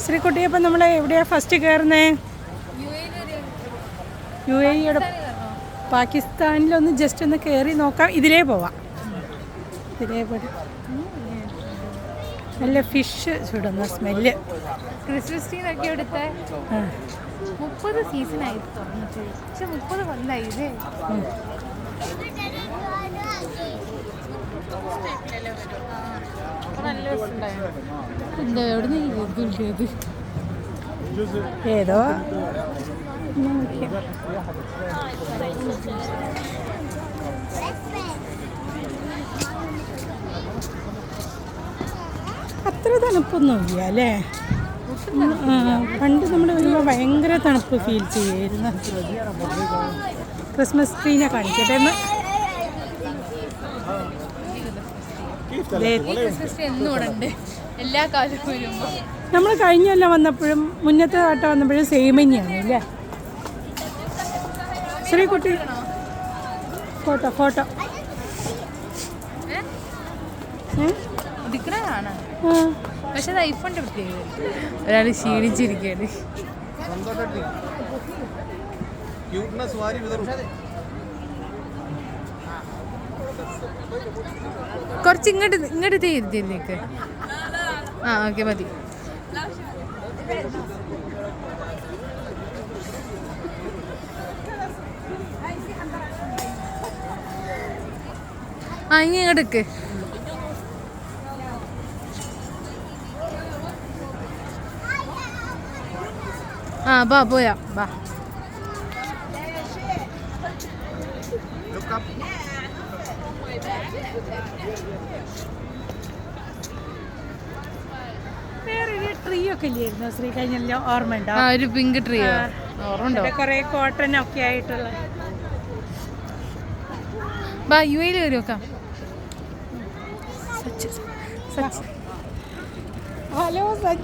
ശ്രീകുട്ടി, അപ്പം നമ്മൾ എവിടെയാണ് ഫസ്റ്റ് കയറുന്നത്? UAE-യുടെ പാകിസ്ഥാനിലൊന്ന് ജസ്റ്റ് ഒന്ന് കയറി നോക്കാം. ഇതിലേ പോവാം. ഇതിലേ പോയി നല്ല ഫിഷ് ചുടുന്ന സ്മെല്ല്. ക്രിസ്മസ് ട്രീനൊക്കെ എടുത്ത് 30 സീസണായി തുറന്നിട്ട്, പക്ഷെ 30 കൊല്ലായി ഇതേ. എന്താ എവിടെ നിന്ന് ഏതോ അത്ര തണുപ്പൊന്നുമില്ല അല്ലേ? പണ്ട് നമ്മൾ വരുമ്പോൾ ഭയങ്കര തണുപ്പ് ഫീൽ ചെയ്യായിരുന്നു. ക്രിസ്മസ് ട്രീനെ കാണിക്കട്ടെ എന്ന്. എല്ലാ കാലവും വരുമ്പോൾ നമ്മൾ കഴിഞ്ഞെല്ലാം വന്നപ്പോഴും മുന്നത്തെ വട്ടം വന്നപ്പോഴും സെയിം തന്നെയാണ് അല്ലേ? ശ്രീകുട്ടി ഫോട്ടോ ഫോട്ടോ എടുക്കണതാണ്. പക്ഷെ അത് ഐഫോണിന്റെ പ്രത്യേകത, ഒരാൾ ക്ഷീണിച്ചിരിക്കുകയാണ്. കുറച്ച് ഇങ്ങോട്ട് തീരുത്തില്ലേക്ക്. ആ ഓക്കെ മതി. ആ ഇനി ഇങ്ങോട്ടേക്ക്. ആ ബാ പോയാ ബാ. വേറൊരു ട്രീ ഒക്കെ ഇല്ലായിരുന്നു ശ്രീ കഴിഞ്ഞ ഓർമ്മയുണ്ടോ? ആ ഒരു പിങ്ക് ട്രീ ഓർമ്മയുണ്ടോ? കുറെ കോട്ടൺ ഒക്കെ ആയിട്ടുള്ള. ബാ UAE കയറി നോക്കാം. ഹലോ